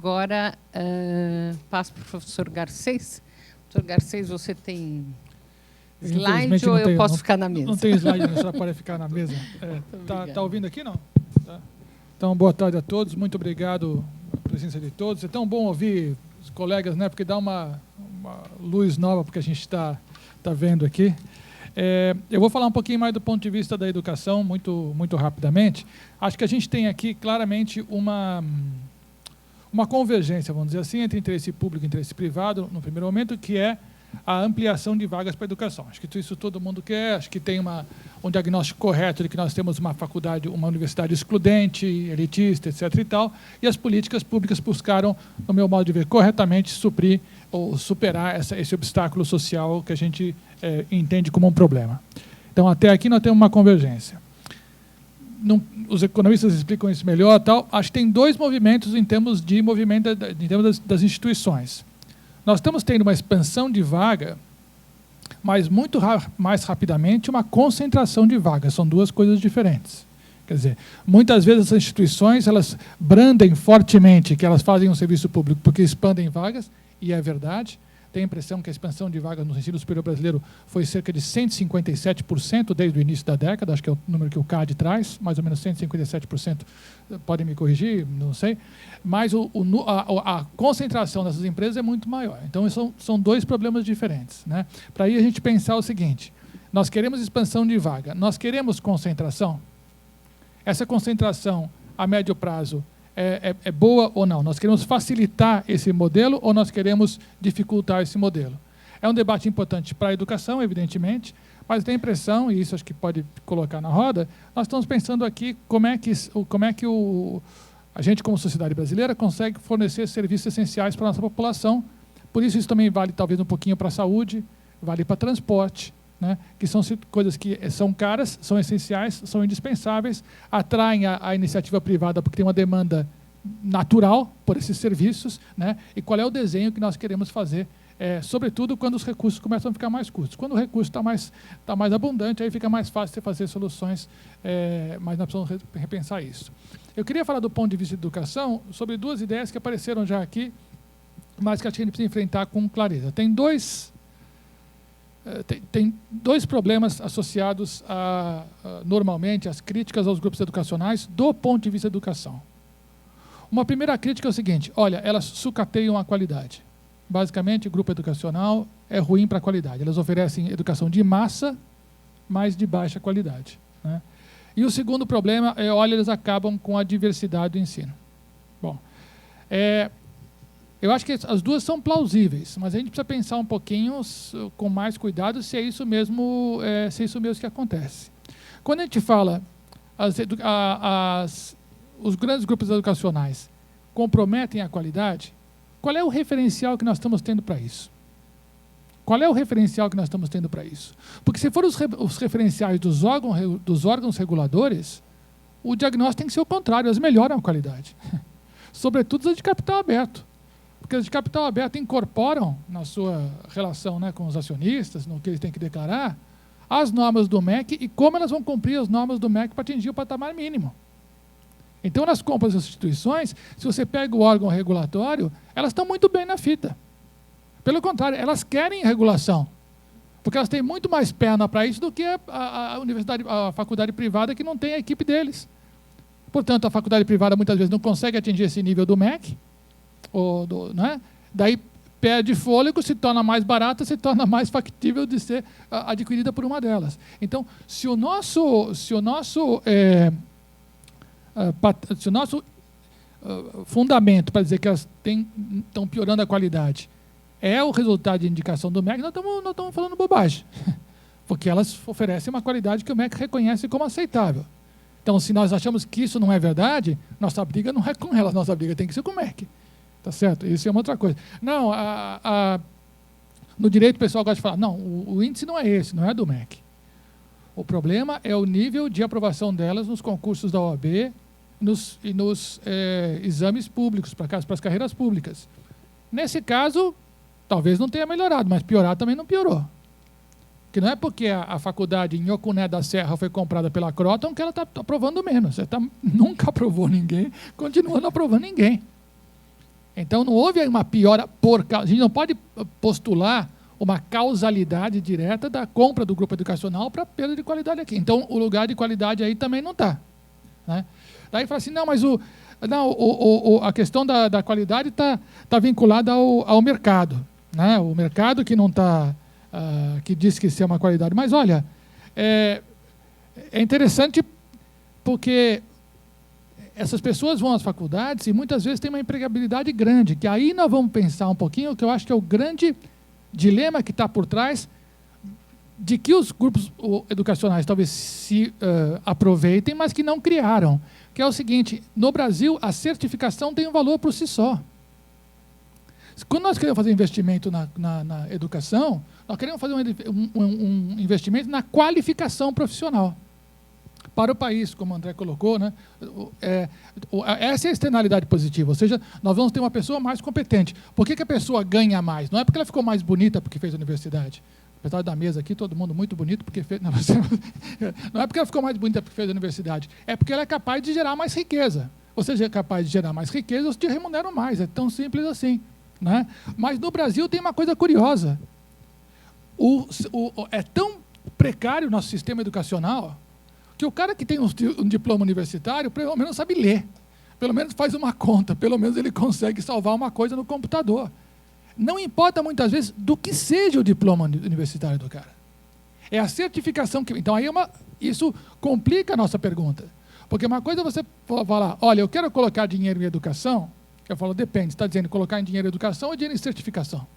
agora passo para o professor Garcês. Professor Garcês, você tem slide ou eu posso ficar na mesa? Não tem slide, a senhora pode ficar na mesa. Tá ouvindo aqui, não? Tá. Então, boa tarde a todos, muito obrigado pela presença de todos. É tão bom ouvir os colegas, né, porque dá uma luz nova porque a gente está vendo aqui. Eu vou falar um pouquinho mais do ponto de vista da educação, muito rapidamente. Acho que a gente tem aqui claramente uma convergência, vamos dizer assim, entre interesse público e interesse privado, no primeiro momento, que é a ampliação de vagas para a educação. Acho que isso todo mundo quer, acho que tem um diagnóstico correto de que nós temos uma faculdade, uma universidade excludente, elitista, etc. e tal, e as políticas públicas buscaram, no meu modo de ver, corretamente suprir ou superar esse obstáculo social que a gente entende como um problema. Então, até aqui nós temos uma convergência. Os economistas explicam isso melhor. Tal. Acho que tem dois movimentos em termos de movimento em termos das instituições. Nós estamos tendo uma expansão de vaga, mas muito mais rapidamente uma concentração de vagas. São duas coisas diferentes. Quer dizer, muitas vezes as instituições elas brandem fortemente que elas fazem um serviço público porque expandem vagas, e é verdade. Tenho a impressão que a expansão de vagas no ensino superior brasileiro foi cerca de 157% desde o início da década, acho que é o número que o CAD traz, mais ou menos 157%, podem me corrigir, não sei, mas a concentração dessas empresas é muito maior. Então, são dois problemas diferentes, né? Para aí a gente pensar o seguinte, nós queremos expansão de vaga, nós queremos concentração? Essa concentração a médio prazo é boa ou não? Nós queremos facilitar esse modelo ou nós queremos dificultar esse modelo? É um debate importante para a educação, evidentemente, mas tem a impressão, e isso acho que pode colocar na roda, nós estamos pensando aqui como é que a gente, como sociedade brasileira, consegue fornecer serviços essenciais para a nossa população. Por isso também vale talvez um pouquinho para a saúde, vale para transporte, né, que são coisas que são caras, são essenciais, são indispensáveis, atraem a iniciativa privada porque tem uma demanda natural por esses serviços, né, e qual é o desenho que nós queremos fazer, sobretudo quando os recursos começam a ficar mais curtos. Quando o recurso está mais abundante, aí fica mais fácil de fazer soluções, mas nós precisamos repensar isso. Eu queria falar do ponto de vista de educação sobre duas ideias que apareceram já aqui, mas que acho que a gente precisa enfrentar com clareza. Tem dois problemas associados normalmente às críticas aos grupos educacionais do ponto de vista da educação. Uma primeira crítica é o seguinte, olha, elas sucateiam a qualidade. Basicamente, o grupo educacional é ruim para a qualidade. Elas oferecem educação de massa, mas de baixa qualidade, né? E o segundo problema é, olha, eles acabam com a diversidade do ensino. Bom, eu acho que as duas são plausíveis, mas a gente precisa pensar um pouquinho com mais cuidado se é isso mesmo que acontece. Quando a gente fala os grandes grupos educacionais comprometem a qualidade, qual é o referencial que nós estamos tendo para isso? Qual é o referencial que nós estamos tendo para isso? Porque se for os referenciais dos órgãos reguladores, o diagnóstico tem que ser o contrário, eles melhoram a qualidade. Sobretudo as de capital aberto. Porque as de capital aberto incorporam na sua relação, né, com os acionistas, no que eles têm que declarar, as normas do MEC e como elas vão cumprir as normas do MEC para atingir o patamar mínimo. Então, nas compras das instituições, se você pega o órgão regulatório, elas estão muito bem na fita. Pelo contrário, elas querem regulação, porque elas têm muito mais perna para isso do que a faculdade privada que não tem a equipe deles. Portanto, a faculdade privada muitas vezes não consegue atingir esse nível do MEC, né? Daí perde fôlego, se torna mais barata, se torna mais factível de ser adquirida por uma delas. Então, se o nosso fundamento para dizer que elas estão piorando a qualidade é o resultado de indicação do MEC, nós estamos falando bobagem, porque elas oferecem uma qualidade que o MEC reconhece como aceitável. Então, se nós achamos que isso não é verdade, nossa briga não é com elas, nossa briga tem que ser com o MEC. Tá certo? Isso é uma outra coisa. Não, no direito o pessoal gosta de falar, não, o índice não é esse, não é do MEC. O problema é o nível de aprovação delas nos concursos da OAB e nos exames públicos, para as carreiras públicas. Nesse caso, talvez não tenha melhorado, mas piorar também não piorou. Que não é porque a faculdade em Ocuné da Serra foi comprada pela Croton que ela está aprovando menos. Você nunca aprovou ninguém, continua não aprovando ninguém. Então, não houve uma piora por causa... A gente não pode postular uma causalidade direta da compra do grupo educacional para a perda de qualidade aqui. Então, o lugar de qualidade aí também não está. Né? Daí fala assim, não, mas a questão da qualidade está vinculada ao mercado. Né? O mercado que não está... que diz que isso é uma qualidade. Mas, olha, é interessante porque essas pessoas vão às faculdades e muitas vezes têm uma empregabilidade grande, que aí nós vamos pensar um pouquinho, que eu acho que é o grande dilema que está por trás de que os grupos educacionais talvez se aproveitem, mas que não criaram. Que é o seguinte, no Brasil, a certificação tem um valor por si só. Quando nós queremos fazer investimento na educação, nós queremos fazer um investimento na qualificação profissional. Para o país, como o André colocou, né? Essa é a externalidade positiva, ou seja, nós vamos ter uma pessoa mais competente. Por que a pessoa ganha mais? Não é porque ela ficou mais bonita porque fez a universidade. Apesar da mesa aqui, todo mundo muito bonito porque fez... Não é porque ela ficou mais bonita porque fez a universidade, é porque ela é capaz de gerar mais riqueza. Ou seja, é capaz de gerar mais riqueza, eu te remunero mais, é tão simples assim. Né? Mas no Brasil tem uma coisa curiosa. É tão precário o nosso sistema educacional que o cara que tem um diploma universitário, pelo menos sabe ler, pelo menos faz uma conta, pelo menos ele consegue salvar uma coisa no computador. Não importa muitas vezes do que seja o diploma universitário do cara. É a certificação que... Então, aí isso complica a nossa pergunta. Porque uma coisa é você falar, olha, eu quero colocar dinheiro em educação, eu falo, depende, você está dizendo colocar em dinheiro em educação ou dinheiro em certificação?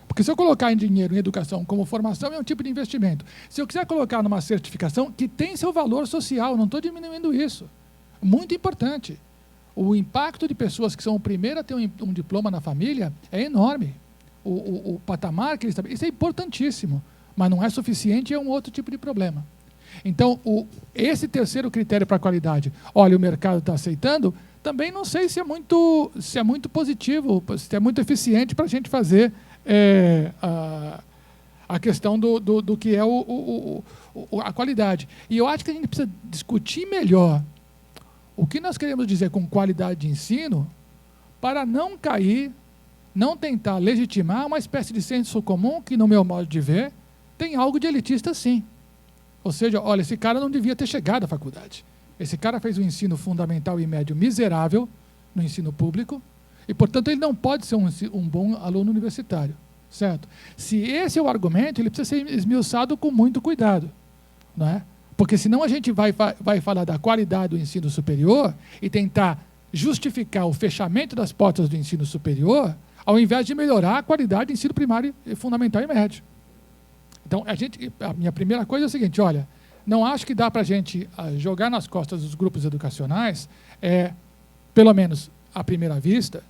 Porque se eu colocar em dinheiro em educação como formação, é um tipo de investimento. Se eu quiser colocar numa certificação, que tem seu valor social, não estou diminuindo isso. Muito importante. O impacto de pessoas que são o primeiro a ter um diploma na família é enorme. O patamar que eles estabelecem, isso é importantíssimo, mas não é suficiente e é um outro tipo de problema. Então, esse terceiro critério para a qualidade, olha, o mercado está aceitando, também não sei se é muito positivo, se é muito eficiente para a gente fazer a questão do que é a qualidade. E eu acho que a gente precisa discutir melhor o que nós queremos dizer com qualidade de ensino para não cair, não tentar legitimar uma espécie de senso comum que, no meu modo de ver, tem algo de elitista sim. Ou seja, olha, esse cara não devia ter chegado à faculdade. Esse cara fez um ensino fundamental e médio miserável no ensino público e, portanto, ele não pode ser um bom aluno universitário, certo? Se esse é o argumento, ele precisa ser esmiuçado com muito cuidado, não é? Porque senão a gente vai falar da qualidade do ensino superior e tentar justificar o fechamento das portas do ensino superior, ao invés de melhorar a qualidade do ensino primário, fundamental e médio. Então, a minha primeira coisa é o seguinte, olha, não acho que dá para a gente jogar nas costas dos grupos educacionais, pelo menos à primeira vista,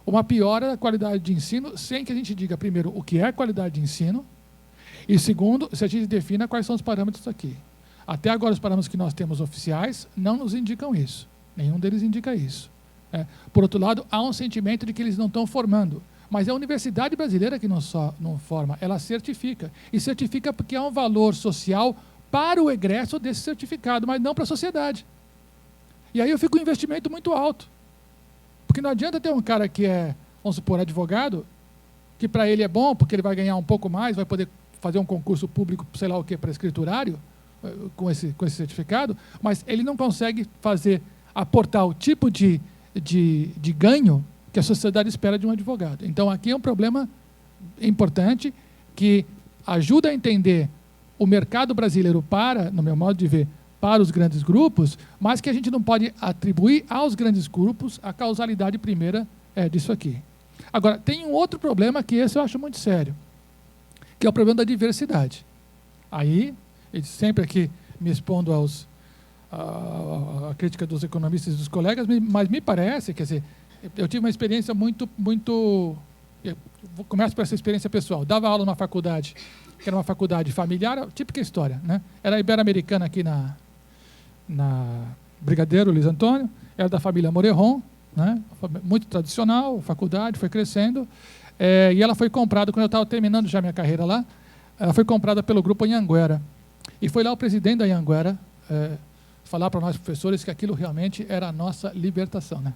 uma piora da qualidade de ensino, sem que a gente diga, primeiro, o que é qualidade de ensino, e segundo, se a gente defina quais são os parâmetros aqui. Até agora, os parâmetros que nós temos oficiais não nos indicam isso. Nenhum deles indica isso. Por outro lado, há um sentimento de que eles não estão formando. Mas é a universidade brasileira que não forma, ela certifica. E certifica porque há um valor social para o egresso desse certificado, mas não para a sociedade. E aí eu fico com um investimento muito alto. Porque não adianta ter um cara que vamos supor, advogado, que para ele é bom, porque ele vai ganhar um pouco mais, vai poder fazer um concurso público, sei lá o que, para escriturário, com esse certificado, mas ele não consegue aportar o tipo de ganho que a sociedade espera de um advogado. Então, aqui é um problema importante que ajuda a entender o mercado brasileiro no meu modo de ver, para os grandes grupos, mas que a gente não pode atribuir aos grandes grupos a causalidade primeira disso aqui. Agora, tem um outro problema que esse eu acho muito sério, que é o problema da diversidade. Aí, sempre aqui me expondo à crítica dos economistas e dos colegas, mas me parece, quer dizer, eu tive uma experiência começo por essa experiência pessoal. Dava aula numa faculdade, que era uma faculdade familiar, típica história, né? Era ibero-americana aqui na Brigadeiro Luiz Antônio, era da família Morejon, né? Muito tradicional, faculdade, foi crescendo, e ela foi comprada, quando eu estava terminando já minha carreira lá, ela foi comprada pelo grupo Anhanguera. E foi lá o presidente da Anhanguera, falar para nós professores que aquilo realmente era a nossa libertação, né?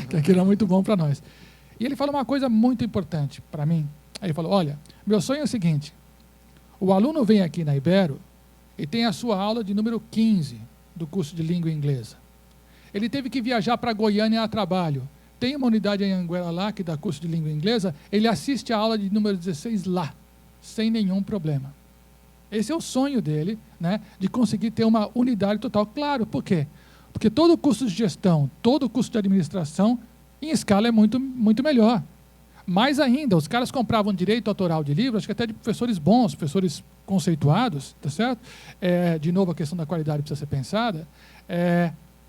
Que aquilo era muito bom para nós. E ele falou uma coisa muito importante para mim. Aí ele falou, olha, meu sonho é o seguinte, o aluno vem aqui na Ibero e tem a sua aula de número 15 do curso de língua inglesa. Ele teve que viajar para Goiânia a trabalho. Tem uma unidade em Anguera lá que dá curso de língua inglesa, ele assiste a aula de número 16 lá, sem nenhum problema. Esse é o sonho dele, né, de conseguir ter uma unidade total. Claro, por quê? Porque todo curso de gestão, todo curso de administração, em escala é muito, muito melhor. Mais ainda, os caras compravam direito autoral de livros, acho que até de professores bons, professores conceituados, tá certo? De novo, a questão da qualidade precisa ser pensada.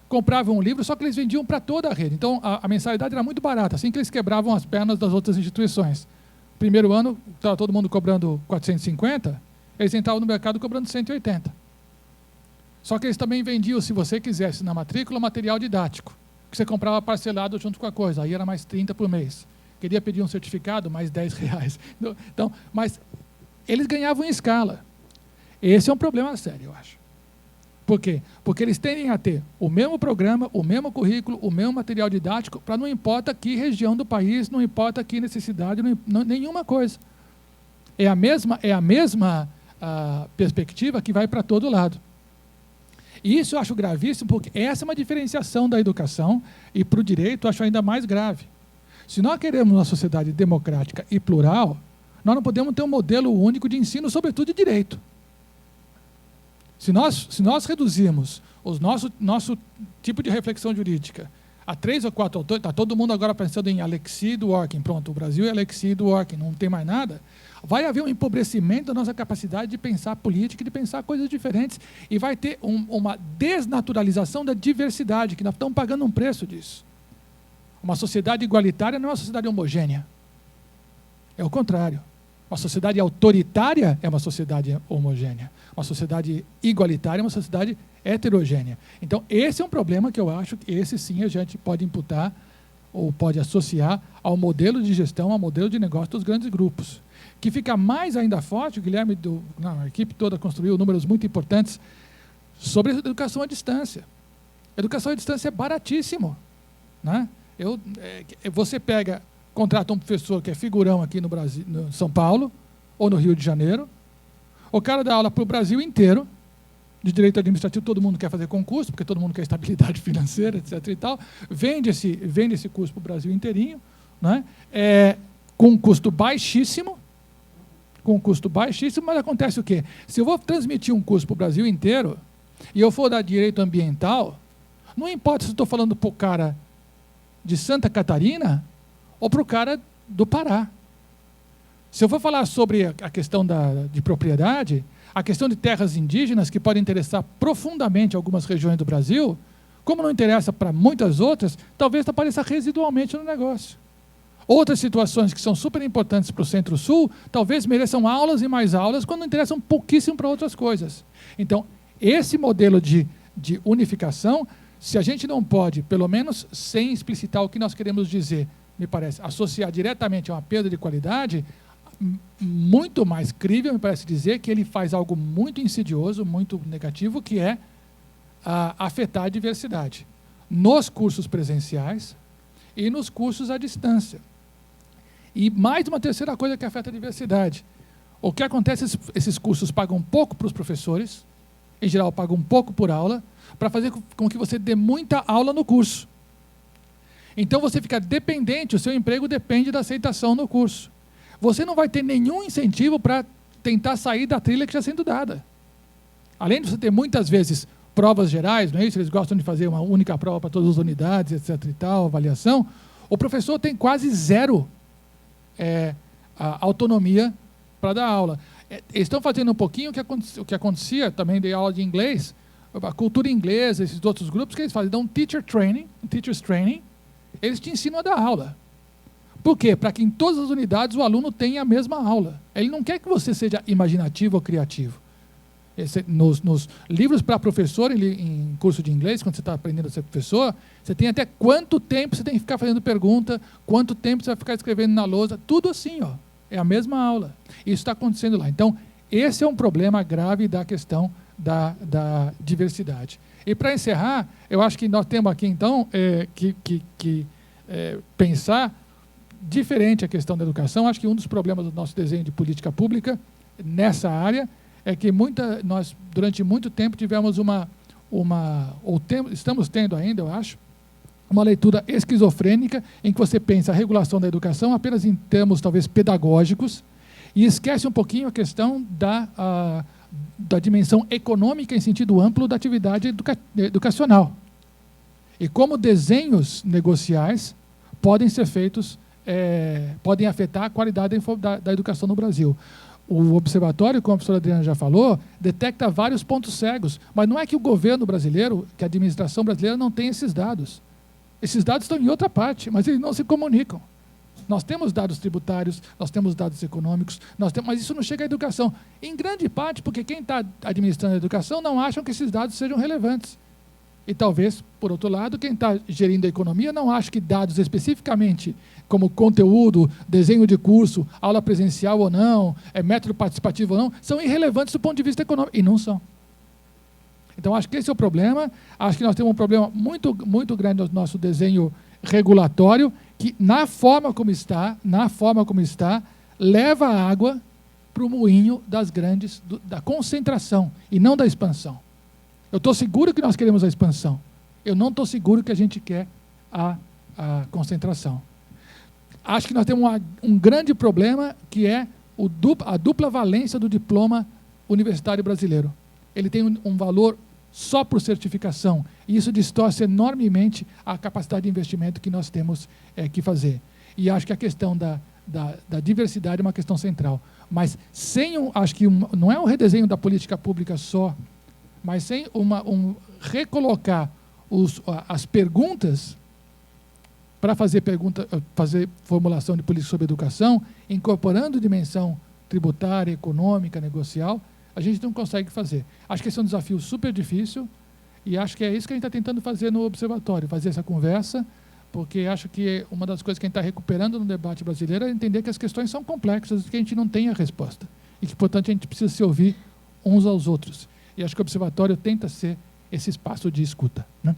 Compravam um livro, só que eles vendiam para toda a rede. Então, a mensalidade era muito barata, assim que eles quebravam as pernas das outras instituições. Primeiro ano, estava todo mundo cobrando 450, eles entravam no mercado cobrando 180. Só que eles também vendiam, se você quisesse, na matrícula, material didático, que você comprava parcelado junto com a coisa, aí era mais 30 por mês. Queria pedir um certificado, mais R$10. Então, mas eles ganhavam em escala. Esse é um problema sério, eu acho. Por quê? Porque eles tendem a ter o mesmo programa, o mesmo currículo, o mesmo material didático, para não importa que região do país, não importa que necessidade, nenhuma coisa. É a mesma perspectiva que vai para todo lado. E isso eu acho gravíssimo, porque essa é uma diferenciação da educação, e para o direito eu acho ainda mais grave. Se nós queremos uma sociedade democrática e plural, nós não podemos ter um modelo único de ensino, sobretudo de direito. Se nós reduzirmos o nosso tipo de reflexão jurídica a 3 ou 4 autores, está todo mundo agora pensando em Alexis Dworkin, pronto, o Brasil é Alexis Dworkin, não tem mais nada, vai haver um empobrecimento da nossa capacidade de pensar política e de pensar coisas diferentes, e vai ter uma desnaturalização da diversidade, que nós estamos pagando um preço disso. Uma sociedade igualitária não é uma sociedade homogênea, é o contrário. Uma sociedade autoritária é uma sociedade homogênea. Uma sociedade igualitária é uma sociedade heterogênea. Então, esse é um problema que eu acho que esse sim a gente pode imputar ou pode associar ao modelo de gestão, ao modelo de negócio dos grandes grupos. Que fica mais ainda forte, o Guilherme, a equipe toda construiu números muito importantes sobre a educação à distância. A educação à distância é baratíssimo, né? Você contrata um professor que é figurão aqui no Brasil, no São Paulo, ou no Rio de Janeiro, o cara dá aula para o Brasil inteiro, de direito administrativo, todo mundo quer fazer concurso, porque todo mundo quer estabilidade financeira, etc. e tal, vende esse curso para o Brasil inteirinho, né? Com um custo baixíssimo, mas acontece o quê? Se eu vou transmitir um curso para o Brasil inteiro, e eu for dar direito ambiental, não importa se eu estou falando para o cara de Santa Catarina, ou para o cara do Pará. Se eu for falar sobre a questão de propriedade, a questão de terras indígenas, que pode interessar profundamente algumas regiões do Brasil, como não interessa para muitas outras, talvez apareça residualmente no negócio. Outras situações que são super importantes para o Centro-Sul, talvez mereçam aulas e mais aulas, quando interessam pouquíssimo para outras coisas. Então, esse modelo de unificação, se a gente não pode, pelo menos sem explicitar o que nós queremos dizer, me parece, associar diretamente a uma perda de qualidade, muito mais crível, me parece dizer, que ele faz algo muito insidioso, muito negativo, que é afetar a diversidade nos cursos presenciais e nos cursos à distância. E mais uma terceira coisa que afeta a diversidade. O que acontece, esses cursos pagam pouco para os professores, em geral pagam pouco por aula, para fazer com que você dê muita aula no curso. Então você fica dependente, o seu emprego depende da aceitação no curso. Você não vai ter nenhum incentivo para tentar sair da trilha que está sendo dada. Além de você ter muitas vezes provas gerais, não é isso? Eles gostam de fazer uma única prova para todas as unidades, etc. e tal, avaliação. O professor tem quase zero autonomia para dar aula. Eles estão fazendo um pouquinho o que acontecia, também dei aula de inglês, a cultura inglesa, esses outros grupos que eles fazem, dão um teacher's training, eles te ensinam a dar aula. Por quê? Para que em todas as unidades o aluno tenha a mesma aula. Ele não quer que você seja imaginativo ou criativo. Nos livros para professor, em curso de inglês, quando você está aprendendo a ser professor, você tem até quanto tempo você tem que ficar fazendo pergunta, quanto tempo você vai ficar escrevendo na lousa, tudo assim, é a mesma aula. Isso está acontecendo lá. Então, esse é um problema grave da questão da diversidade. E, para encerrar, eu acho que nós temos aqui, então, que pensar diferente a questão da educação. Acho que um dos problemas do nosso desenho de política pública nessa área é que nós, durante muito tempo, tivemos estamos tendo ainda, eu acho, uma leitura esquizofrênica em que você pensa a regulação da educação apenas em termos, talvez, pedagógicos e esquece um pouquinho a questão da dimensão econômica em sentido amplo da atividade educacional. E como desenhos negociais podem ser feitos, podem afetar a qualidade da educação no Brasil. O observatório, como a professora Adriana já falou, detecta vários pontos cegos, mas não é que o governo brasileiro, que a administração brasileira não tem esses dados. Esses dados estão em outra parte, mas eles não se comunicam. Nós temos dados tributários, nós temos dados econômicos, mas isso não chega à educação. Em grande parte porque quem está administrando a educação não acha que esses dados sejam relevantes. E talvez, por outro lado, quem está gerindo a economia não acha que dados especificamente como conteúdo, desenho de curso, aula presencial ou não, método participativo ou não, são irrelevantes do ponto de vista econômico. E não são. Então, acho que esse é o problema. Acho que nós temos um problema muito, muito grande no nosso desenho regulatório, que, na forma como está, leva a água para o moinho da concentração e não da expansão. Eu estou seguro que nós queremos a expansão. Eu não estou seguro que a gente quer a concentração. Acho que nós temos um grande problema, que é a dupla valência do diploma universitário brasileiro. Ele tem um valor só por certificação, e isso distorce enormemente a capacidade de investimento que nós temos que fazer. E acho que a questão da diversidade é uma questão central. Mas acho que não é um redesenho da política pública só, mas sem recolocar as perguntas para fazer formulação de política sobre educação, incorporando dimensão tributária, econômica, negocial, a gente não consegue fazer. Acho que esse é um desafio super difícil e acho que é isso que a gente está tentando fazer no observatório, fazer essa conversa, porque acho que uma das coisas que a gente está recuperando no debate brasileiro é entender que as questões são complexas e que a gente não tem a resposta. E que, portanto, a gente precisa se ouvir uns aos outros. E acho que o observatório tenta ser esse espaço de escuta, né?